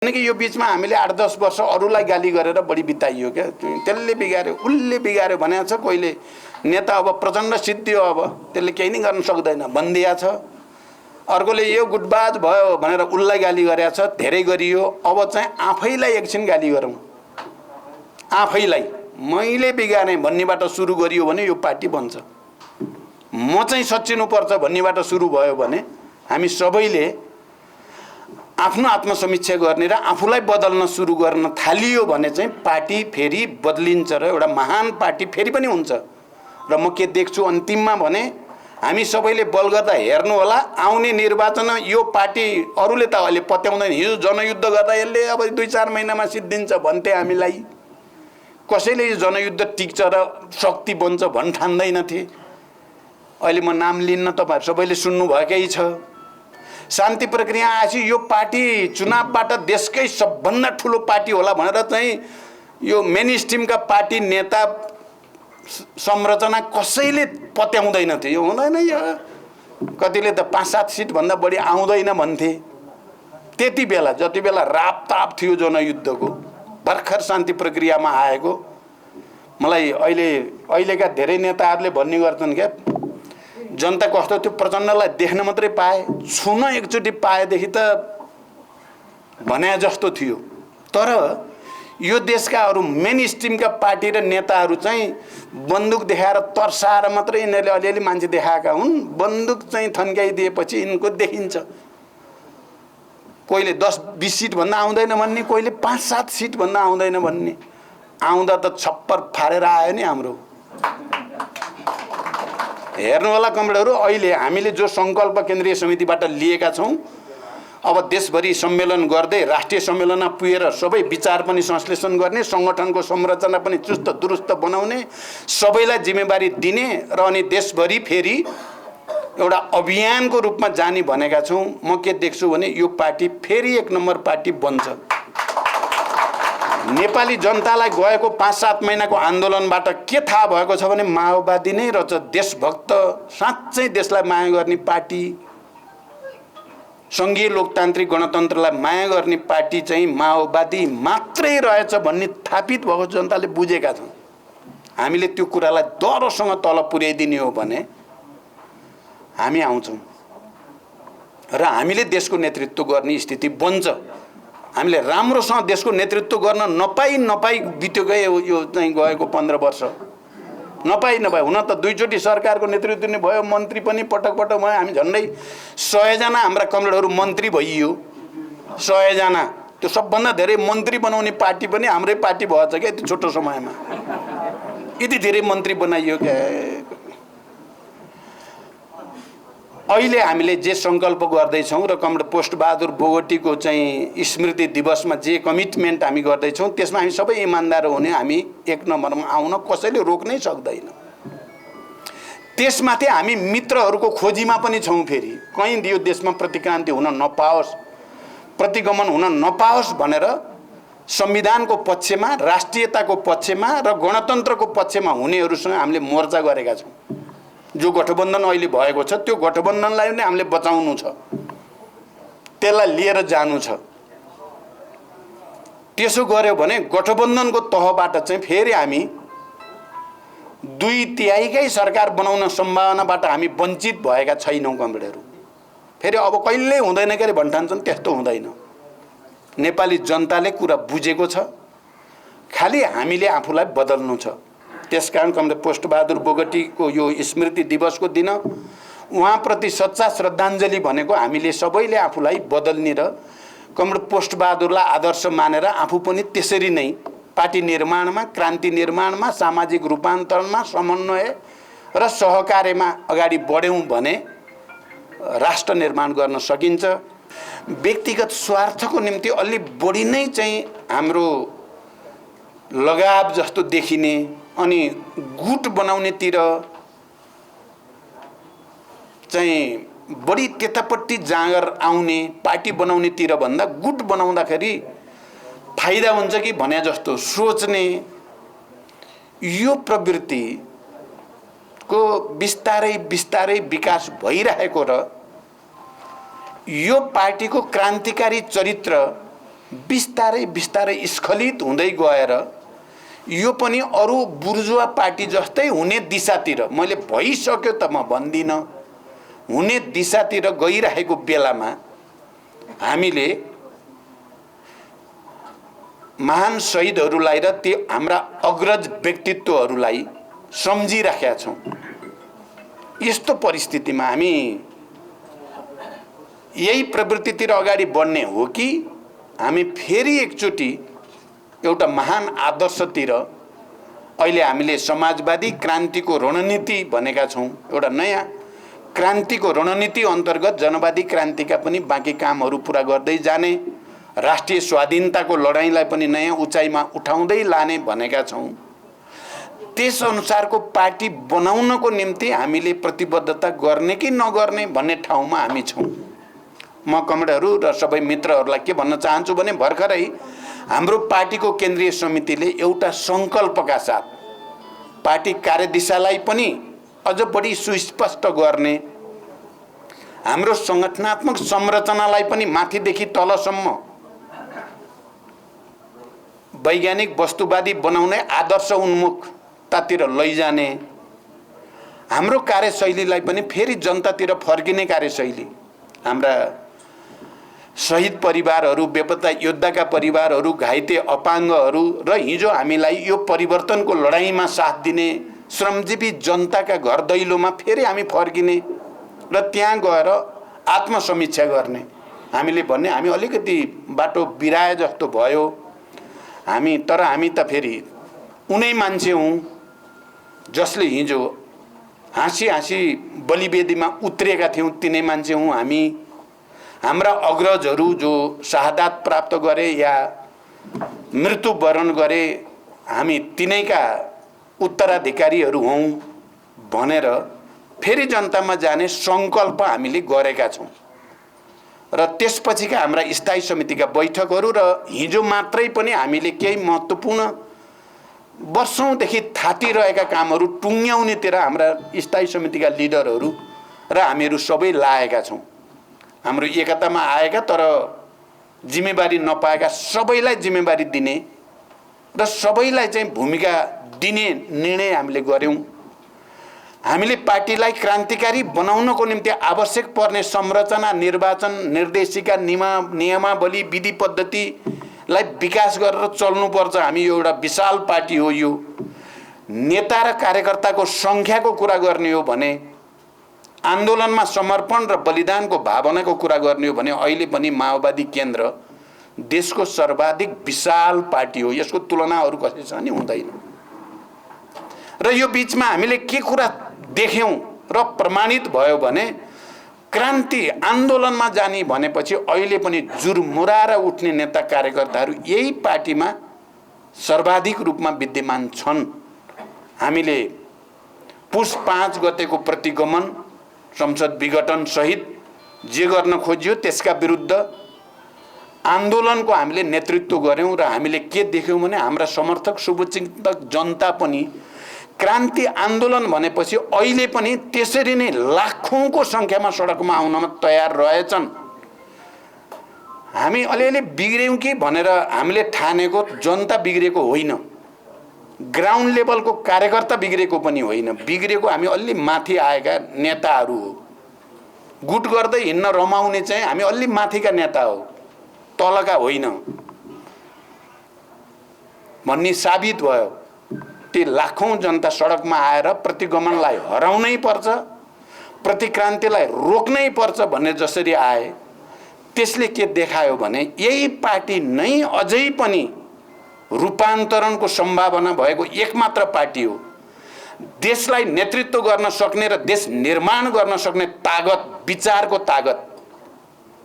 कि यो बीचमा हामीले 8-10 वर्ष अरूलाई गाली गरेर बढी बिताइयो क्या। त्यसले बिगार्यो उसले बिगार्यो भनेको छ। कोहीले नेता अब प्रचण्ड सिद्धियो अब त्यसले केही नै गर्न सक्दैन भनिदिया छ। अर्कोले यो गुटबाज भयो भनेर उसलाई गाली गरेको छ, धेरै गरियो। अब चाहिँ आफैलाई एकछिन गाली गरौँ, आफैलाई मैले बिगारेँ भन्नेबाट सुरु गरियो भने यो पार्टी बन्छ। म चाहिँ सच्चिनुपर्छ भन्नेबाट सुरु भयो भने हामी सबैले आफ्नो आत्मसमीक्षा गर्ने र आफूलाई बदल्न सुरु गर्न थालियो भने चाहिँ पार्टी फेरि बदलिन्छ र एउटा महान पार्टी फेरि पनि हुन्छ। र म के देख्छु अन्तिममा भने हामी सबैले बल गर्दा हेर्नु होला, आउने निर्वाचन यो पार्टी अरूले त अहिले पत्याउँदैन। हिजो जनयुद्ध गर्दा यसले अब 2-4 महिनामा सिद्धिन्छ भन्थे हामीलाई। कसैले यो जनयुद्ध टिक्छ र शक्ति बन्छ भन्न ठान्दैनथे। अहिले म नाम लिन्न, तपाईहरु सबैले सुन्नु भएकै छ। शान्ति प्रक्रिया आएपछि यो पार्टी चुनावबाट देशकै सबभन्दा ठुलो पार्टी होला भनेर चाहिँ यो मेन स्ट्रिमका पार्टी नेता संरचना कसैले पत्याउँदैन थियो। यो हुँदैन, यो कतिले त 5-7 सिट भन्दा बढी आउँदैन भन्थे। त्यति बेला जति बेला रापताप थियो जनयुद्धको, भर्खर शान्ति प्रक्रियामा आएको। मलाई अहिलेका धेरै नेताहरूले भन्ने गर्छन् क्या, जनता कस्तो त्यो प्रचण्डलाई देख्न मात्रै पाए, छुन एकचोटि पाएदेखि त भने जस्तो थियो। तर यो देशका अरू मेन स्ट्रिमका पार्टी र नेताहरू चाहिँ बन्दुक देखाएर तर्साएर मात्रै यिनीहरूले अलिअलि मान्छे देखाएका हुन्। बन्दुक चाहिँ थन्काइदिएपछि यिनको देखिन्छ। कोहीले 10-20 सिट भन्दा आउँदैन भन्ने, कोहीले 5-7 सिट भन्दा आउँदैन भन्ने। आउँदा त छप्पर फारेर आयो नि हाम्रो। हेर्नु होला कमरेडहरू, अहिले हामीले जो सङ्कल्प केन्द्रीय समितिबाट लिएका छौँ, अब देशभरि सम्मेलन गर्दै राष्ट्रिय सम्मेलनमा पुगेर सबै विचार पनि संश्लेषण गर्ने, सङ्गठनको संरचना पनि चुस्त दुरुस्त बनाउने, सबैलाई जिम्मेवारी दिने र अनि देशभरि फेरि एउटा अभियानको रूपमा जाने भनेका छौँ। म के देख्छु भने यो पार्टी फेरि 1 नम्बर पार्टी बन्छ। नेपाली जनतालाई गएको 5-7 महिनाको आन्दोलनबाट के थाहा भएको छ भने माओवादी नै रहेछ देशभक्त, साँच्चै देशलाई माया गर्ने पार्टी, सङ्घीय लोकतान्त्रिक गणतन्त्रलाई माया गर्ने पार्टी चाहिँ माओवादी मात्रै रहेछ भन्ने थापित भएको जनताले बुझेका छन्। हामीले त्यो कुरालाई डरोसँग तल पुर्याइदिने हो भने हामी आउँछौँ र हामीले देशको नेतृत्व गर्ने स्थिति बन्छ। हामीले राम्रोसँग देशको नेतृत्व गर्न नपाई बित्यो गयो यो चाहिँ गएको 15 वर्ष। नपाई हुन त 2 चोटि सरकारको नेतृत्व नै भयो, मन्त्री पनि पटक भयो। हामी झन्डै 100 जना हाम्रा कमरेडहरू मन्त्री भइयो। 100 जना, त्यो सबभन्दा धेरै मन्त्री बनाउने पार्टी पनि हाम्रै पार्टी भएछ क्या यति छोटो समयमा। यति धेरै मन्त्री बनाइयो क्या। अहिले हामीले जे सङ्कल्प गर्दैछौँ र कमरेड पोस्टबहादुर बोगटीको चाहिँ स्मृति दिवसमा जे कमिटमेन्ट हामी गर्दैछौँ, त्यसमा हामी सबै इमान्दार हुने, हामी 1 नम्बरमा आउन कसैले रोक्नै सक्दैन। त्यसमाथि हामी मित्रहरूको खोजीमा पनि छौँ। फेरि कहीँ यो देशमा प्रतिक्रान्ति हुन नपाओस्, प्रतिगमन हुन नपाओस् भनेर संविधानको पक्षमा, राष्ट्रियताको पक्षमा र गणतन्त्रको पक्षमा हुनेहरूसँग हामीले मोर्चा गरेका छौँ। जो गठबन्धन अहिले भएको छ त्यो गठबन्धनलाई नै हामीले बचाउनु छ, त्यसलाई लिएर जानु छ। त्यसो गर्यो भने गठबन्धनको तहबाट चाहिँ फेरि हामी 2/3 सरकार बनाउन सम्भावनाबाट हामी वञ्चित भएका छैनौँ कमरेडहरू। फेरि अब कहिल्यै हुँदैन के अरे भन्ठान्छन्, त्यस्तो हुँदैन। नेपाली जनताले कुरा बुझेको छ, खालि हामीले आफूलाई बदल्नु छ। त्यसकारण कमरेड पोस्टबहादुर बोगटीको यो स्मृति दिवसको दिन उहाँप्रति सच्चा श्रद्धाञ्जली भनेको हामीले सबैले आफूलाई बदल्ने र कमरेड पोस्टबहादुरलाई आदर्श मानेर आफू पनि त्यसरी नै पार्टी निर्माणमा, क्रान्ति निर्माणमा, सामाजिक रूपान्तरणमा, समन्वय र सहकार्यमा अगाडि बढ्यौँ भने राष्ट्र निर्माण गर्न सकिन्छ। व्यक्तिगत स्वार्थको निम्ति अलि बढी नै चाहिँ हाम्रो लगाव जस्तो देखिने अनि गुट बनाउनेतिर चाहिँ बढी त्यतापट्टि जाँगर आउने, पार्टी बनाउनेतिर भन्दा गुट बनाउँदाखेरि फाइदा हुन्छ कि भने जस्तो सोच्ने यो प्रवृत्तिको बिस्तारै विकास भइरहेको र यो पार्टीको क्रान्तिकारी चरित्र बिस्तारै बिस्तारै स्खलित हुँदै गएर यो पनि अरू बुर्जुवा पार्टी जस्तै हुने दिशातिर, मैले भइसक्यो त म भन्दिनँ, हुने दिशातिर गइरहेको बेलामा हामीले महान शहीदहरूलाई र ती हाम्रा अग्रज व्यक्तित्वहरूलाई सम्झिराखेका छौँ। यस्तो परिस्थितिमा हामी यही प्रवृत्तितिर अगाडि बढ्ने हो कि हामी फेरि एकचोटि एउटा महान आदर्शतिर, अहिले हामीले समाजवादी क्रान्तिको रणनीति भनेका छौँ, एउटा नयाँ क्रान्तिको रणनीति अन्तर्गत जनवादी क्रान्तिका पनि बाँकी कामहरू पुरा गर्दै जाने, राष्ट्रिय स्वाधीनताको लडाईँलाई पनि नयाँ उचाइमा उठाउँदै लाने भनेका छौँ। त्यस अनुसारको पार्टी बनाउनको निम्ति हामीले प्रतिबद्धता गर्ने कि नगर्ने भन्ने ठाउँमा हामी छौँ। म कमरेडहरू र सबै मित्रहरूलाई के भन्न चाहन्छु भने भर्खरै हाम्रो पार्टीको केन्द्रीय समितिले एउटा सङ्कल्पका साथ पार्टी कार्यदिशालाई पनि अझ बढी सुस्पष्ट गर्ने, हाम्रो सङ्गठनात्मक संरचनालाई पनि माथिदेखि तलसम्म वैज्ञानिक वस्तुवादी बनाउने आदर्श उन्मुखतातिर लैजाने, हाम्रो कार्यशैलीलाई पनि फेरि जनतातिर फर्किने कार्यशैली, हाम्रा शहीद परिवारहरू, बेपत्ता योद्धाका परिवारहरू, घाइते अपाङ्गहरू र हिजो हामीलाई यो परिवर्तनको लडाईँमा साथ दिने श्रमजीवी जनताका घर दैलोमा फेरि हामी फर्किने र त्यहाँ गएर आत्मसमीक्षा गर्ने। हामीले भन्ने हामी अलिकति बाटो बिराए जस्तो भयो हामी, तर हामी त फेरि उनै मान्छे हौँ जसले हिजो हाँसी हाँसी बलिवेदीमा उत्रेका थियौँ, तिनै मान्छे हौँ हामी। हाम्रा अग्रजहरू जो शहादत प्राप्त गरे या मृत्युवरण गरे, हामी तिनैका उत्तराधिकारीहरू हौँ भनेर फेरि जनतामा जाने सङ्कल्प हामीले गरेका छौँ। र त्यसपछिका हाम्रा स्थायी समितिका बैठकहरू र हिजो मात्रै पनि हामीले केही महत्त्वपूर्ण वर्षौँदेखि थातिरहेका कामहरू टुङ्ग्याउनेतिर हाम्रा स्थायी समितिका लिडरहरू र हामीहरू सबै लागेका छौँ। हाम्रो एकतामा आएका तर जिम्मेवारी नपाएका सबैलाई जिम्मेवारी दिने र सबैलाई चाहिँ भूमिका दिने निर्णय हामीले गऱ्यौँ। हामीले पार्टीलाई क्रान्तिकारी बनाउनको निम्ति आवश्यक पर्ने संरचना, निर्वाचन, निर्देशिका, नियमावली, विधि पद्धतिलाई विकास गरेर चल्नुपर्छ। हामी एउटा विशाल पार्टी हो। यो नेता र कार्यकर्ताको सङ्ख्याको कुरा गर्ने हो भने, आन्दोलनमा समर्पण र बलिदानको भावनाको कुरा गर्ने हो भने अहिले पनि माओवादी केन्द्र देशको सर्वाधिक विशाल पार्टी हो। यसको तुलना अरू कसैसँग नि हुँदैन। र यो बीचमा हामीले के कुरा देख्यौँ र प्रमाणित भयो भने क्रान्ति आन्दोलनमा जाने भनेपछि अहिले पनि जुरमुराएर उठ्ने नेता कार्यकर्ताहरू यही पार्टीमा सर्वाधिक रूपमा विद्यमान छन्। हामीले पुस 5 गतेको प्रतिगमन, संसद विघटन सहित जे गर्न खोजियो त्यसका विरुद्ध आन्दोलनको हामीले नेतृत्व गऱ्यौँ र हामीले के देख्यौँ भने हाम्रा समर्थक शुभचिन्तक जनता पनि क्रान्ति आन्दोलन भनेपछि अहिले पनि त्यसरी नै लाखौँको सङ्ख्यामा सडकमा आउनमा तयार रहेछन्। हामी अलिअलि बिग्र्यौँ कि भनेर हामीले ठानेको जनता बिग्रेको होइन, ग्राउन्ड लेभलको कार्यकर्ता बिग्रेको पनि होइन, बिग्रेको हामी अलि माथि आएका नेताहरू हो। गुट गर्दै हिँड्न रमाउने चाहिँ हामी अलि माथिका नेता हो, तलका होइन भन्ने साबित भयो। ती लाखौँ जनता सडकमा आएर प्रतिगमनलाई हराउनै पर्छ, प्रतिक्रान्तिलाई रोक्नै पर्छ भन्ने जसरी आए, त्यसले के देखायो भने यही पार्टी नै अझै पनि रूपान्तरणको सम्भावना भएको एकमात्र पार्टी हो। देशलाई नेतृत्व गर्न सक्ने र देश निर्माण गर्न सक्ने तागत, विचारको तागत,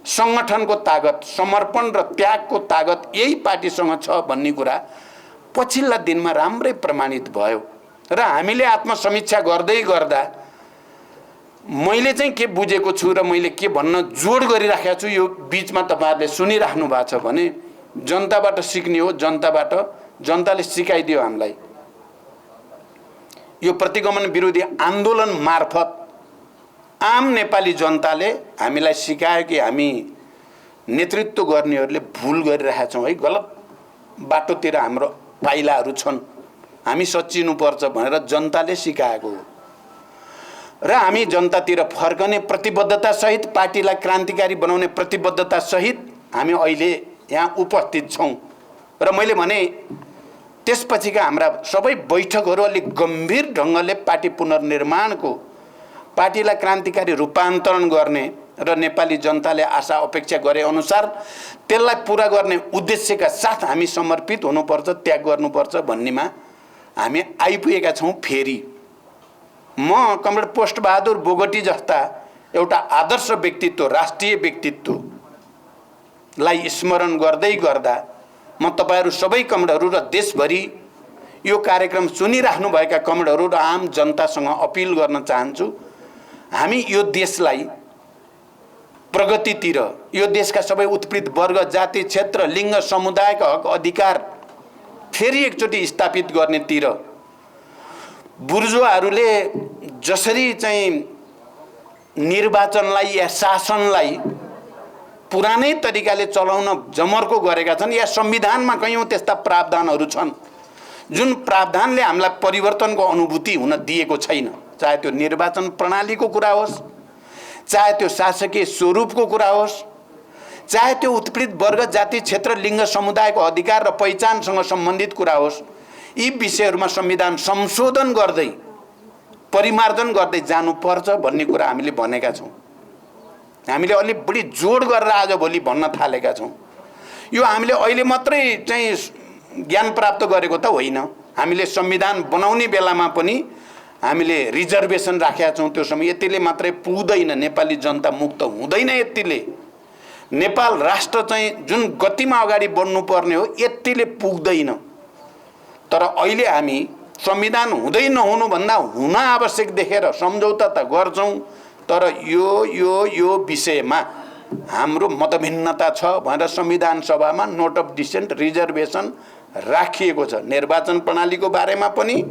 सङ्गठनको तागत, समर्पण र त्यागको तागत यही पार्टीसँग छ भन्ने कुरा पछिल्ला दिनमा राम्रै प्रमाणित भयो। र हामीले आत्मसमीक्षा गर्दै गर्दा मैले चाहिँ के बुझेको छु र मैले के भन्न जोड गरिराखेको छु, यो बीचमा तपाईँहरूले सुनिराख्नु भएको छ भने जनताबाट सिक्ने हो। जनताले सिकाइदियो हामीलाई। यो प्रतिगमन विरोधी आन्दोलन मार्फत आम नेपाली जनताले हामीलाई सिकायो कि हामी नेतृत्व गर्नेहरूले भुल गरिरहेका छौँ है, गलत बाटोतिर हाम्रो पाइलाहरू छन्, हामी सच्चिनुपर्छ भनेर जनताले सिकाएको हो र हामी जनतातिर फर्कने प्रतिबद्धता सहित, पार्टीलाई क्रान्तिकारी बनाउने प्रतिबद्धता सहित हामी अहिले यहाँ उपस्थित छौँ। र मैले भने त्यसपछिका हाम्रा सबै बैठकहरू अलिक गम्भीर ढङ्गले पार्टी पुनर्निर्माणको, पार्टीलाई क्रान्तिकारी रूपान्तरण गर्ने र नेपाली जनताले आशा अपेक्षा गरे अनुसार त्यसलाई पुरा गर्ने उद्देश्यका साथ हामी समर्पित हुनुपर्छ, त्याग गर्नुपर्छ भन्नेमा हामी आइपुगेका छौँ। फेरि म कमरेड पोस्टबहादुर बोगटी जस्ता एउटा आदर्श व्यक्तित्व, राष्ट्रिय व्यक्तित्वलाई स्मरण गर्दै गर्दा म तपाईहरू सबै कमरेडहरू र देशभरि यो कार्यक्रम सुनिराख्नुभएका कमरेडहरू र आम जनतासँग अपिल गर्न चाहन्छु, हामी यो देशलाई प्रगतितिर, यो देशका सबै उत्पीडित वर्ग, जाति, क्षेत्र, लिङ्ग, समुदायका हक अधिकार फेरि एकचोटि स्थापित गर्नेतिर बुर्जुवाहरूले जसरी चाहिँ निर्वाचनलाई या शासनलाई पुरानै तरिकाले चलाउन जमर्को गरेका छन्, या संविधानमा कयौं त्यस्ता प्रावधानहरू छन् जुन प्रावधानले हामीलाई परिवर्तनको अनुभूति हुन दिएको छैन। चाहे त्यो निर्वाचन प्रणालीको कुरा होस्, चाहे त्यो शासकीय स्वरूपको कुरा होस्, चाहे त्यो उत्पीडित वर्ग, जाति, क्षेत्र, लिङ्ग, समुदायको अधिकार र पहिचानसँग सम्बन्धित कुरा होस्, यी विषयहरूमा संविधान संशोधन गर्दै, परिमार्जन गर्दै जानुपर्छ भन्ने कुरा हामीले भनेका छौँ। हामीले अलिक बढी जोड गरेर आजभोलि भन्न थालेका छौँ। यो हामीले अहिले मात्रै चाहिँ ज्ञान प्राप्त गरेको त होइन, हामीले संविधान बनाउने बेलामा पनि हामीले रिजर्भेसन राखेका छौँ। त्यो समय यतिले मात्रै पुग्दैन, नेपाली जनता मुक्त हुँदैन यतिले। नेपाल राष्ट्र चाहिँ जुन गतिमा अगाडि बढ्नुपर्ने हो यतिले पुग्दैन। तर अहिले हामी संविधान हुँदै नहुनु भन्दा हुन आवश्यक देखेर सम्झौता त गर्छौँ, तर यो विषयमा हाम्रो मतभिन्नता छ भनेर संविधान सभामा नोट अफ डिसेन्ट, रिजर्भेसन राखिएको छ। निर्वाचन प्रणालीको बारेमा पनि,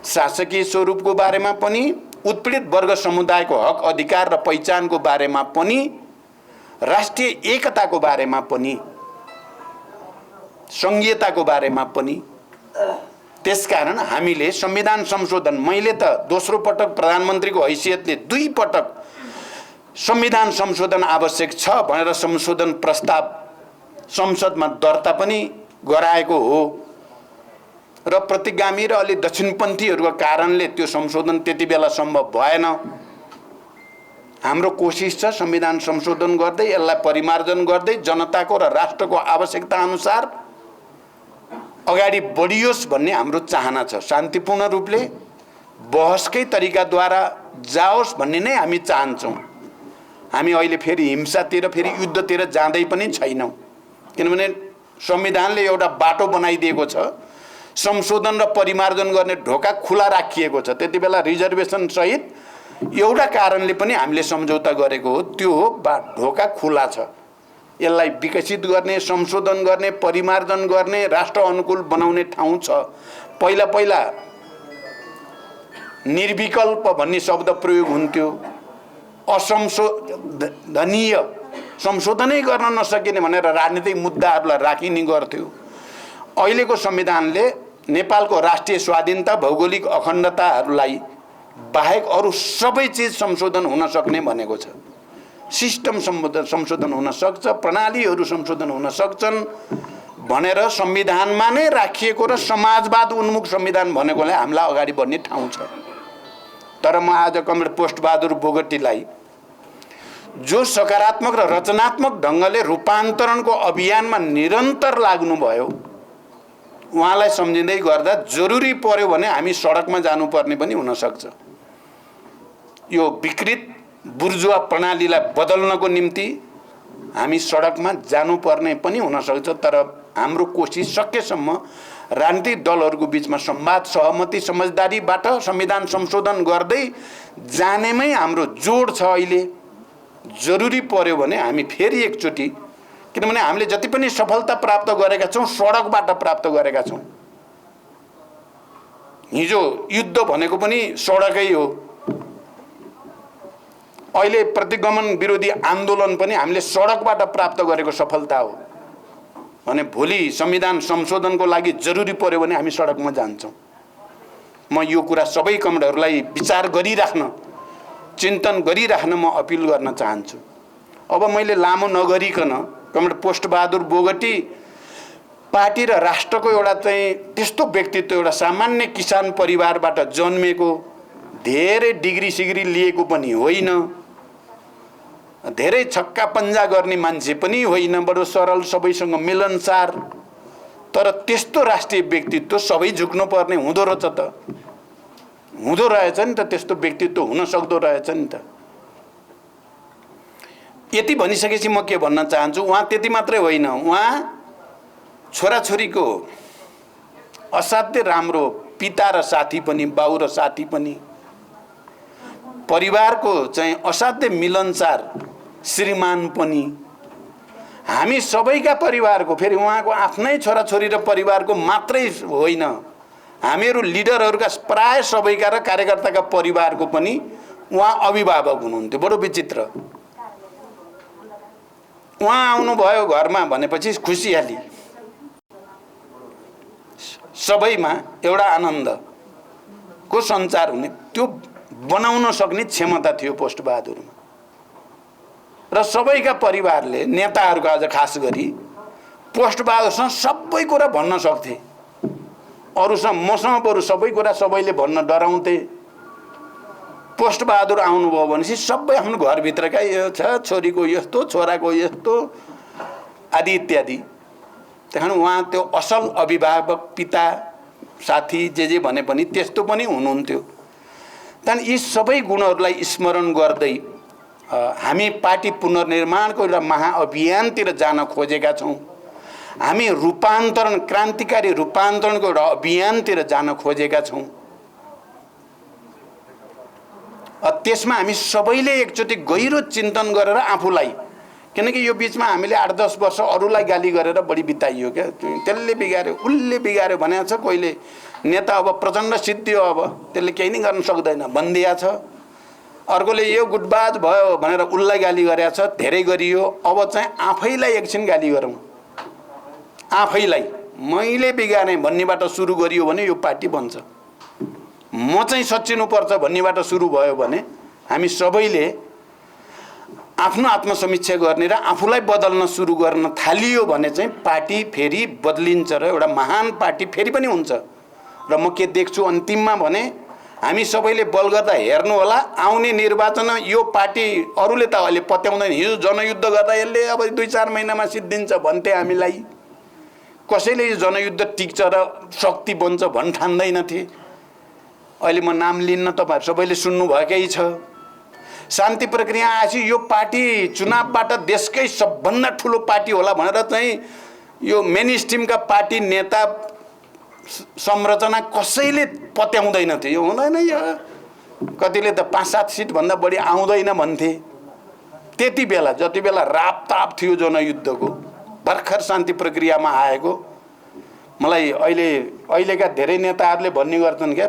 शासकीय स्वरूपको बारेमा पनि, उत्पीडित वर्ग समुदायको हक अधिकार र पहिचानको बारेमा पनि, राष्ट्रिय एकताको बारेमा पनि, संघीयताको बारेमा पनि। त्यसकारण हामीले संविधान संशोधन, मैले त दोस्रो पटक प्रधानमन्त्रीको हैसियतले 2 पटक संविधान संशोधन आवश्यक छ भनेर संशोधन प्रस्ताव संसदमा दर्ता पनि गराएको हो र प्रतिगामी र अलि दक्षिणपन्थीहरूको कारणले त्यो संशोधन त्यति बेला सम्भव भएन। हाम्रो कोसिस छ संविधान संशोधन गर्दै, यसलाई परिमार्जन गर्दै जनताको र राष्ट्रको आवश्यकता अनुसार अगाडि बढियोस् भन्ने हाम्रो चाहना छ। शान्तिपूर्ण रूपले बहसकै तरिकाद्वारा जाओस् भन्ने नै हामी चाहन्छौँ। हामी अहिले फेरि हिंसातिर, फेरि युद्धतिर जाँदै पनि छैनौँ, किनभने संविधानले एउटा बाटो बनाइदिएको छ। संशोधन र परिमार्जन गर्ने ढोका खुला राखिएको छ। त्यति बेला रिजर्भेसन सहित एउटा कारणले पनि हामीले सम्झौता गरेको हो, त्यो हो ढोका खुला छ। यसलाई विकसित गर्ने, संशोधन गर्ने, परिमार्जन गर्ने, राष्ट्र अनुकूल बनाउने ठाउँ छ। पहिला पहिला निर्विकल्प भन्ने शब्द प्रयोग हुन्थ्यो, असंशोधनीय, संशोधनै गर्न नसकिने भनेर राजनीतिक मुद्दाहरूलाई राखिने गर्थ्यो। अहिलेको संविधानले नेपालको राष्ट्रिय स्वाधीनता, भौगोलिक अखण्डताहरूलाई बाहेक अरू सबै चिज संशोधन हुन सक्ने भनेको छ। सिस्टम संशोधन हुन सक्छ, प्रणालीहरू संशोधन हुन सक्छन् भनेर संविधानमा नै राखिएको र समाजवाद उन्मुख संविधान भनेकोले हामीलाई अगाडि बढ्ने ठाउँ छ। तर म आज कमरेड पोस्टबहादुर बोगटीलाई जो सकारात्मक र रचनात्मक ढङ्गले रूपान्तरणको अभियानमा निरन्तर लाग्नुभयो, उहाँलाई सम्झिँदै गर्दा जरुरी पर्यो भने हामी सडकमा जानुपर्ने पनि हुनसक्छ। यो विकृत बुर्जुवा प्रणालीलाई बदल्नको निम्ति हामी सडकमा जानुपर्ने पनि हुनसक्छ। तर हाम्रो कोसिस सकेसम्म राजनीतिक दलहरूको बिचमा संवाद, सहमति, समझदारीबाट संविधान संशोधन गर्दै जानेमै हाम्रो जोड छ। अहिले जरुरी पर्यो भने हामी फेरि एकचोटि, किनभने हामीले जति पनि सफलता प्राप्त गरेका छौँ सडकबाट प्राप्त गरेका छौँ। हिजो युद्ध भनेको पनि सडकै हो। अहिले प्रतिगमन विरोधी आन्दोलन पनि हामीले सडकबाट प्राप्त गरेको सफलता हो भने भोलि संविधान संशोधनको लागि जरुरी पर्यो भने हामी सडकमा जान्छौँ। म यो कुरा सबै कमरेडहरूलाई विचार गरिराख्न, चिन्तन गरिराख्न म अपिल गर्न चाहन्छु। अब मैले लामो नगरिकन कमरेड पोस्टबहादुर बोगटी पार्टी र राष्ट्रको एउटा चाहिँ त्यस्तो व्यक्तित्व, एउटा सामान्य किसान परिवारबाट जन्मेको, धेरै डिग्री सिग्री लिएको पनि होइन, धेरै छक्का पन्जा गर्ने मान्छे पनि होइन, बडो सरल, सबैसँग मिलनसार, तर त्यस्तो राष्ट्रिय व्यक्तित्व सबै झुक्नुपर्ने हुँदो रहेछ त, हुँदो रहेछ नि त, त्यस्तो व्यक्तित्व हुन सक्दो रहेछ नि त। यति भनिसकेपछि म के भन्न चाहन्छु, उहाँ त्यति मात्रै होइन, उहाँ छोराछोरीको असाध्य राम्रो पिता र साथी पनि, बाउ र साथी पनि, परिवारको चाहिँ असाध्य मिलनसार श्रीमान पनि, हामी सबैका परिवारको, फेरि उहाँको आफ्नै छोराछोरी र परिवारको मात्रै होइन, हामीहरू लिडरहरूका प्राय सबैका र कार्यकर्ताका परिवारको पनि उहाँ अभिभावक हुनुहुन्थ्यो। बडो विचित्र। उहाँ आउनुभयो घरमा भनेपछि खुसियाली, सबैमा एउटा आनन्दको सञ्चार हुने, त्यो बनाउन सक्ने क्षमता थियो पोस्टबहादुरमा। र सबैका परिवारले, नेताहरूको आज खास गरी पोस्टबहादुरसँग सबै कुरा भन्न सक्थे, अरूसँग मसँग बरु सबै कुरा सबैले भन्न डराउँथे। पोस्टबहादुर आउनुभयो भनेपछि सबै आफ्नो घरभित्रका यो छ, छोरीको यस्तो, छोराको यस्तो आदि इत्यादि। त्यहाँ उहाँ त्यो असल अभिभावक, पिता, साथी, जे भने पनि त्यस्तो पनि हुनुहुन्थ्यो। त्यहाँदेखि यी सबै गुणहरूलाई स्मरण गर्दै हामी पार्टी पुनर्निर्माणको एउटा महाअभियानतिर जान खोजेका छौँ। हामी रूपान्तरण, क्रान्तिकारी रूपान्तरणको एउटा अभियानतिर जान खोजेका छौँ। त्यसमा हामी सबैले एकचोटि गहिरो चिन्तन गरेर आफूलाई, किनकि यो बिचमा हामीले 8-10 वर्ष अरूलाई गाली गरेर बढी बिताइयो क्या, त्यसले बिगार्यो, उसले बिगार्यो भनेको छ। कोहीले नेता अब प्रचण्ड सिद्धियो, अब त्यसले केही नै गर्न सक्दैन भनिदिया छ, अर्कोले यो गुटबाज भयो भनेर उसलाई गाली गरेको छ, धेरै गरियो। अब चाहिँ आफैलाई एकछिन गाली गरौँ, आफैलाई मैले बिगारेँ भन्नेबाट सुरु गरियो भने यो पार्टी बन्छ। म चाहिँ सच्चिनुपर्छ भन्नेबाट सुरु भयो भने हामी सबैले आफ्नो आत्मसमीक्षा गर्ने र आफूलाई बदल्न सुरु गर्न थालियो भने चाहिँ पार्टी फेरि बदलिन्छ र एउटा महान पार्टी फेरि पनि हुन्छ। र म के देख्छु अन्तिममा भने हामी सबैले बल गर्दा हेर्नु होला, आउने निर्वाचन यो पार्टी अरूले त अहिले पत्याउँदैन, हिजो जनयुद्ध गर्दा यसले अब 2-4 महिनामा सिद्धिन्छ भन्थे हामीलाई, कसैले यो जनयुद्ध टिक्छ र शक्ति बन्छ भन् ठान्दैनथे। अहिले म नाम लिन्न, तपाईहरु सबैले सुन्नुभएकै छ। शान्ति प्रक्रिया आएपछि यो पार्टी चुनावबाट देशकै सबभन्दा ठुलो पार्टी होला भनेर चाहिँ यो मेन स्ट्रिमका पार्टी नेता संरचना कसैले पत्याउँदैन थियो। यो हुँदैन, यो कतिले त 5-7 सिट भन्दा बढी आउँदैन भन्थे। त्यति बेला जति बेला रापताप थियो जनयुद्धको, भर्खर शान्ति प्रक्रियामा आएको, मलाई अहिलेका धेरै नेताहरूले भन्ने गर्छन् क्या,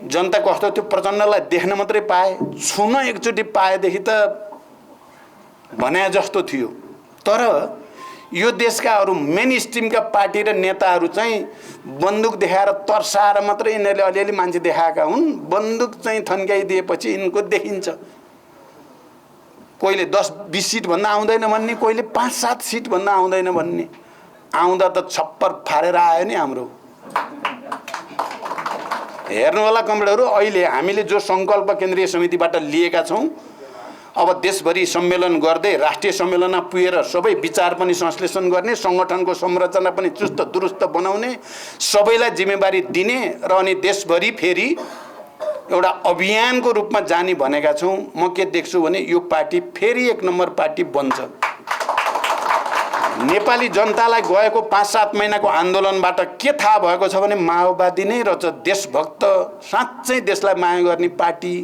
जनता कस्तो थियो, प्रचण्डलाई देख्न मात्रै पाए, छुन एकचोटि पाएदेखि त भने जस्तो थियो। तर यो देशका अरू मेन स्ट्रिमका पार्टी र नेताहरू चाहिँ बन्दुक देखाएर तर्साएर मात्रै यिनीहरूले अलिअलि मान्छे देखाएका हुन्। बन्दुक चाहिँ थन्काइदिएपछि यिनको देखिन्छ, कोहीले 10-20 सिट भन्दा आउँदैन भन्ने, कोहीले 5-7 सिट भन्दा आउँदैन भन्ने। आउँदा त छप्पर फारेर आयो नि हाम्रो। हेर्नु होला कमरेडहरू, अहिले हामीले जो सङ्कल्प केन्द्रीय समितिबाट लिएका छौँ, अब देशभरि सम्मेलन गर्दै राष्ट्रिय सम्मेलनमा पुगेर सबै विचार पनि संश्लेषण गर्ने, सङ्गठनको संरचना पनि चुस्त दुरुस्त बनाउने, सबैलाई जिम्मेवारी दिने र अनि देशभरि फेरि एउटा अभियानको रूपमा जाने भनेका छौँ। म के देख्छु भने यो पार्टी फेरि 1 नम्बर पार्टी बन्छ। नेपाली जनतालाई गएको 5-7 महिनाको आन्दोलनबाट के थाहा भएको छ भने माओवादी नै रहेछ देशभक्त, साँच्चै देशलाई माया गर्ने पार्टी,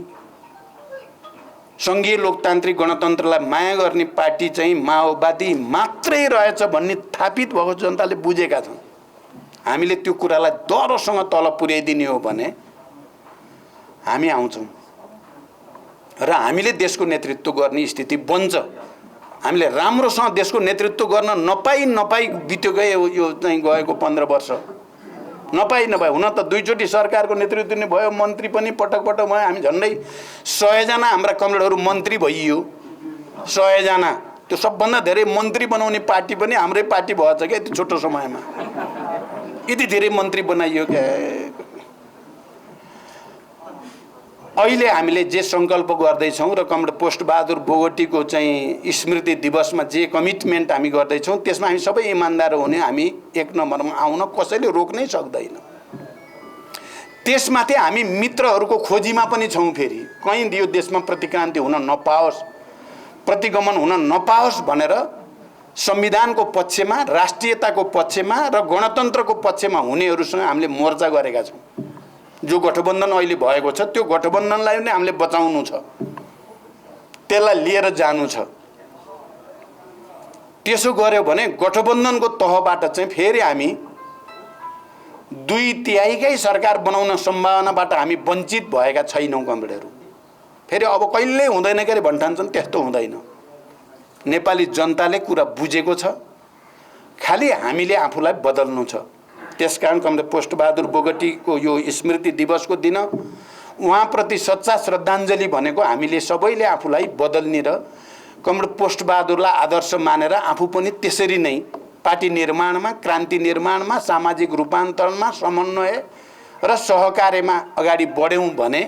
सङ्घीय लोकतान्त्रिक गणतन्त्रलाई माया गर्ने पार्टी चाहिँ माओवादी मात्रै रहेछ भन्ने थापित भएको जनताले बुझेका छन्। हामीले त्यो कुरालाई डरोसँग तल पुर्याइदिने हो भने हामी आउँछौँ। र हामीले देशको नेतृत्व गर्ने स्थिति बन्छ। हामीले राम्रोसँग देशको नेतृत्व गर्न नपाई बित्यो गए यो चाहिँ गएको 15 वर्ष नपाई हुन त दुईचोटि सरकारको नेतृत्व नै भयो, मन्त्री पनि पटक भयो। हामी झन्डै 100 जना हाम्रा कमरेडहरू मन्त्री भइयो, 100 जना। त्यो सबभन्दा धेरै मन्त्री बनाउने पार्टी पनि हाम्रै पार्टी भएछ क्या यति छोटो समयमा, यति धेरै मन्त्री बनाइयो क्या। अहिले हामीले जे सङ्कल्प गर्दैछौँ र कमरेड पोस्टबहादुर बोगटीको चाहिँ स्मृति दिवसमा जे कमिटमेन्ट हामी गर्दैछौँ त्यसमा हामी सबै इमान्दार हुने, हामी एक नम्बरमा आउन कसैले रोक्नै सक्दैन। त्यसमाथि हामी मित्रहरूको खोजीमा पनि छौँ। फेरि कहीँ यो देशमा प्रतिक्रान्ति हुन नपाओस्, प्रतिगमन हुन नपाओस् भनेर संविधानको पक्षमा, राष्ट्रियताको पक्षमा र गणतन्त्रको पक्षमा हुनेहरूसँग हामीले मोर्चा गरेका छौँ। जो गठबन्धन अहिले भएको छ त्यो गठबन्धनलाई नै हामीले बचाउनु छ, त्यसलाई लिएर जानु छ। त्यसो गर्यो भने गठबन्धनको तहबाट चाहिँ फेरि हामी 2/3 सरकार बनाउन सम्भावनाबाट हामी वञ्चित भएका छैनौँ कमरेडहरू। फेरि अब कहिल्यै हुँदैन के अरे भन्ठान्छन्, त्यस्तो हुँदैन। नेपाली जनताले कुरा बुझेको छ, खालि हामीले आफूलाई बदल्नु छ। त्यसकारण कमरेड पोस्टबहादुर बोगटीको यो स्मृति दिवसको दिन उहाँप्रति सच्चा श्रद्धाञ्जली भनेको हामीले सबैले आफूलाई बदल्ने र कमरेड पोस्टबहादुरलाई आदर्श मानेर आफू पनि त्यसरी नै पार्टी निर्माणमा, क्रान्ति निर्माणमा, सामाजिक रूपान्तरणमा, समन्वय र सहकार्यमा अगाडि बढ्यौँ भने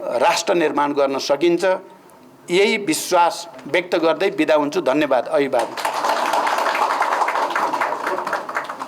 राष्ट्र निर्माण गर्न सकिन्छ। यही विश्वास व्यक्त गर्दै बिदा हुन्छु। धन्यवाद। अभिवादन।